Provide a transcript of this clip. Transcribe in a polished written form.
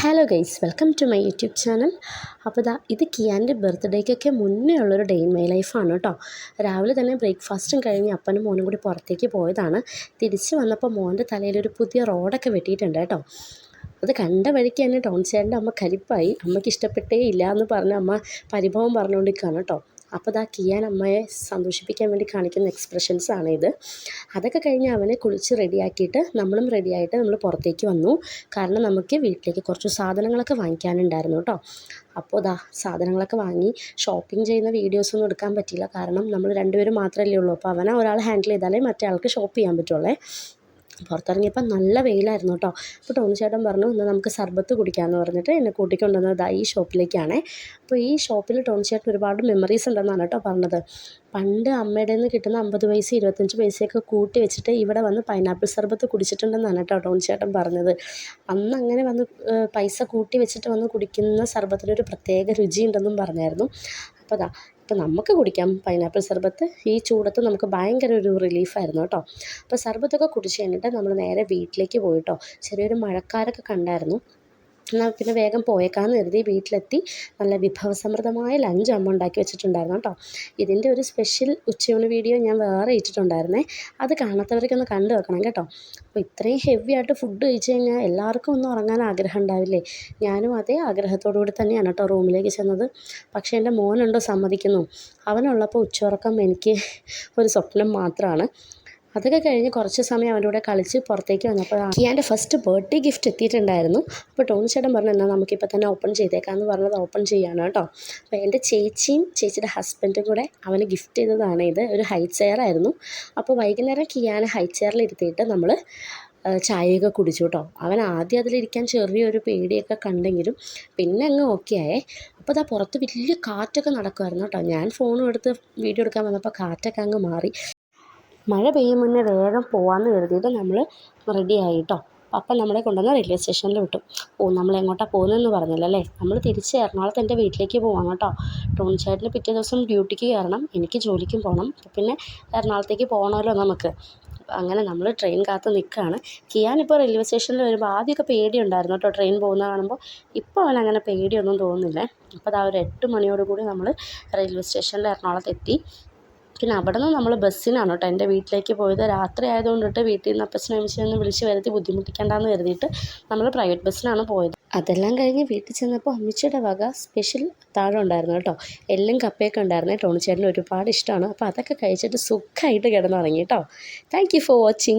Hello guys, welcome to my YouTube channel. അപ്പോൾ ഇത് കിയാൻ്റെ ബർത്ത്ഡേക്കൊക്കെ മുന്നേ ഉള്ളൊരു ഡേ ഇൻ മൈ ലൈഫാണ് കേട്ടോ. രാവിലെ തന്നെ ബ്രേക്ക്ഫാസ്റ്റും കഴിഞ്ഞ് അപ്പനും മോനും കൂടി പുറത്തേക്ക് പോയതാണ്. തിരിച്ച് വന്നപ്പോൾ മോൻ്റെ തലയിലൊരു പുതിയ റോഡൊക്കെ വെട്ടിയിട്ടുണ്ട് കേട്ടോ. അത് കണ്ട വഴിക്ക് തന്നെ ടോൺചേട്ടൻ്റെ അമ്മ കലിപ്പായി. അമ്മയ്ക്ക് ഇഷ്ടപ്പെട്ടേ ഇല്ല എന്ന് പറഞ്ഞ് അമ്മ പരിഭവം പറഞ്ഞുകൊണ്ടിരിക്കുകയാണ് കേട്ടോ. അപ്പോൾ കിയാൻ അമ്മയെ സന്തോഷിപ്പിക്കാൻ വേണ്ടി കാണിക്കുന്ന എക്സ്പ്രഷൻസാണ് ഇത്. അതൊക്കെ കഴിഞ്ഞ് അവനെ കുളിച്ച് റെഡിയാക്കിയിട്ട് നമ്മളും റെഡിയായിട്ട് നമ്മൾ പുറത്തേക്ക് വന്നു. കാരണം നമുക്ക് വീട്ടിലേക്ക് കുറച്ച് സാധനങ്ങളൊക്കെ വാങ്ങിക്കാനുണ്ടായിരുന്നു കേട്ടോ. അപ്പോൾ സാധനങ്ങളൊക്കെ വാങ്ങി ഷോപ്പിംഗ് ചെയ്യുന്ന വീഡിയോസൊന്നും എടുക്കാൻ പറ്റിയില്ല. കാരണം നമ്മൾ രണ്ടുപേരും മാത്രമല്ലേ ഉള്ളൂ. അപ്പോൾ അവനെ ഒരാൾ ഹാൻഡിൽ ചെയ്താലേ മറ്റേ ആൾക്ക് ഷോപ്പ് ചെയ്യാൻ പറ്റുള്ളൂ. പുറത്തിറങ്ങിയപ്പോൾ നല്ല വെയിലായിരുന്നു കേട്ടോ. അപ്പോൾ ടോണിച്ചേട്ടൻ പറഞ്ഞു, എന്നാൽ നമുക്ക് സർബത്ത് കുടിക്കാമെന്ന് പറഞ്ഞിട്ട് എന്നെ കൂട്ടിക്കൊണ്ടുവന്നത് ഈ ഷോപ്പിലേക്കാണ്. അപ്പോൾ ഈ ഷോപ്പിൽ ടോണിച്ചേട്ടൻ ഒരുപാട് മെമ്മറീസ് ഉണ്ടെന്നാണ് കേട്ടോ പറഞ്ഞത്. പണ്ട് അമ്മയുടെ നിന്ന് കിട്ടുന്ന 50 പൈസ 25 പൈസയൊക്കെ കൂട്ടി വെച്ചിട്ട് ഇവിടെ വന്ന് പൈനാപ്പിൾ സർബത്ത് കുടിച്ചിട്ടുണ്ടെന്നാണ് കേട്ടോ ടോണിച്ചേട്ടൻ പറഞ്ഞത്. അന്ന് അങ്ങനെ വന്ന് പൈസ കൂട്ടി വെച്ചിട്ട് വന്ന് കുടിക്കുന്ന സർബത്തിനൊരു പ്രത്യേക രുചിയുണ്ടെന്നും പറഞ്ഞായിരുന്നു. അപ്പോൾ ഇപ്പോൾ നമുക്ക് കുടിക്കാം പൈനാപ്പിൾ സർബത്ത്. ഈ ചൂടത്ത് നമുക്ക് ഭയങ്കര ഒരു റിലീഫായിരുന്നു കേട്ടോ. അപ്പോൾ സർബത്തൊക്കെ കുടിച്ച് കഴിഞ്ഞിട്ട് നമ്മൾ നേരെ വീട്ടിലേക്ക് പോയിട്ടോ. ചെറിയൊരു മഴക്കാരൊക്കെ കണ്ടായിരുന്നു. എന്നാൽ പിന്നെ വേഗം പോയേക്കാമെന്ന് കരുതി വീട്ടിലെത്തി. നല്ല വിഭവസമൃദ്ധമായ ലഞ്ച് അമ്മ ഉണ്ടാക്കി വെച്ചിട്ടുണ്ടായിരുന്നു കേട്ടോ. ഇതിൻ്റെ ഒരു സ്പെഷ്യൽ ഉച്ചയൂണ് വീഡിയോ ഞാൻ വേറെ ഇട്ടിട്ടുണ്ടായിരുന്നേ. അത് കാണാത്തവർക്കൊന്ന് കണ്ടു വെക്കണം കേട്ടോ. അപ്പോൾ ഇത്രയും ഹെവി ആയിട്ട് ഫുഡ് കഴിച്ച് കഴിഞ്ഞാൽ എല്ലാവർക്കും ഒന്നും ഉറങ്ങാൻ ആഗ്രഹം ഉണ്ടാവില്ലേ? ഞാനും അതേ ആഗ്രഹത്തോടു കൂടി തന്നെയാണ് കേട്ടോ റൂമിലേക്ക് ചെന്നത്. പക്ഷേ എൻ്റെ മോനുണ്ടോ സമ്മതിക്കുന്നു. അവനുള്ളപ്പോൾ ഉച്ചയുറക്കം എനിക്ക് ഒരു സ്വപ്നം മാത്രമാണ്. അതൊക്കെ കഴിഞ്ഞ് കുറച്ച് സമയം അവൻ്റെ കൂടെ കളിച്ച് പുറത്തേക്ക് വന്നപ്പോൾ കിയാൻ്റെ ഫസ്റ്റ് ബർത്ത്ഡേ ഗിഫ്റ്റ് എത്തിയിട്ടുണ്ടായിരുന്നു. അപ്പോൾ ടോണിച്ചേട്ടൻ പറഞ്ഞു, എന്നാൽ നമുക്കിപ്പോൾ തന്നെ ഓപ്പൺ ചെയ്തേക്കാമെന്ന് പറഞ്ഞത് ഓപ്പൺ ചെയ്യാണ് കേട്ടോ. അപ്പോൾ എൻ്റെ ചേച്ചിയും ചേച്ചിയുടെ ഹസ്ബൻഡും കൂടെ അവന് ഗിഫ്റ്റ് ചെയ്തതാണ് ഇത്. ഒരു ഹൈ ചെയറായിരുന്നു. അപ്പോൾ വൈകുന്നേരം കിയാനെ ഹൈ ചെയറിൽ ഇരുത്തിയിട്ട് നമ്മൾ ചായയൊക്കെ കുടിച്ചു കേട്ടോ. അവൻ ആദ്യം അതിലിരിക്കാൻ ചെറിയൊരു പേടിയൊക്കെ കണ്ടെങ്കിലും പിന്നെ അങ്ങ് ഓക്കെ ആയേ. അപ്പോൾ പുറത്ത് വലിയ കാറ്റൊക്കെ നടക്കുമായിരുന്നു കേട്ടോ. ഞാൻ ഫോണും എടുത്ത് വീഡിയോ എടുക്കാൻ വന്നപ്പോൾ കാറ്റൊക്കെ അങ്ങ് മാറി. മഴ പെയ്യും മുന്നേ വേഗം പോകാമെന്ന് കരുതിയിട്ട് നമ്മൾ റെഡിയായി കേട്ടോ. അപ്പം നമ്മളെ കൊണ്ടുവന്ന് റെയിൽവേ സ്റ്റേഷനിൽ വിട്ടു. നമ്മൾ എങ്ങോട്ടാണ് പോകുന്നതെന്ന് പറഞ്ഞില്ലല്ലേ. നമ്മൾ തിരിച്ച് എറണാകുളത്ത് എൻ്റെ വീട്ടിലേക്ക് പോകാം കേട്ടോ. ടോണിച്ചേട്ടന് പിറ്റേ ദിവസം ഡ്യൂട്ടിക്ക് കയറണം, എനിക്ക് ജോലിക്കും പോകണം. പിന്നെ എറണാകുളത്തേക്ക് പോകണമല്ലോ നമുക്ക്. അങ്ങനെ നമ്മൾ ട്രെയിൻ കാത്ത് നിൽക്കുകയാണ്. കിയാനിപ്പോൾ റെയിൽവേ സ്റ്റേഷനിൽ വരുമ്പോൾ ആദ്യമൊക്കെ പേടിയുണ്ടായിരുന്നു കേട്ടോ ട്രെയിൻ പോകുന്നത് കാണുമ്പോൾ. ഇപ്പോൾ അവനങ്ങനെ പേടിയൊന്നും തോന്നുന്നില്ല. അപ്പോൾ ഒരു 8 മണിയോടുകൂടി നമ്മൾ റെയിൽവേ സ്റ്റേഷനിൽ എറണാകുളത്തെത്തി. പിന്നെ അവിടെ നിന്ന് നമ്മൾ ബസ്സിനാണ് കേട്ടോ എൻ്റെ വീട്ടിലേക്ക് പോയത്. രാത്രി ആയതുകൊണ്ടിട്ട് വീട്ടിൽ നിന്ന് അപ്പച്ചനും അമ്മച്ചിയൊന്നും വിളിച്ച് വരുത്തി ബുദ്ധിമുട്ടിക്കേണ്ടെന്ന് കരുതിയിട്ട് നമ്മൾ പ്രൈവറ്റ് ബസ്സിനാണ് പോയത്. അതെല്ലാം കഴിഞ്ഞ് വീട്ടിൽ ചെന്നപ്പോൾ അമ്മച്ചിയുടെ വക സ്പെഷ്യൽ താഴെ ഉണ്ടായിരുന്നു കേട്ടോ. എല്ലും കപ്പയൊക്കെ ഉണ്ടായിരുന്നേ. ടോണിച്ചേട്ടന് ഒരുപാട് ഇഷ്ടമാണ്. അപ്പോൾ അതൊക്കെ കഴിച്ചിട്ട് സുഖമായിട്ട് കിടന്നുറങ്ങി കേട്ടോ. Thank you for watching.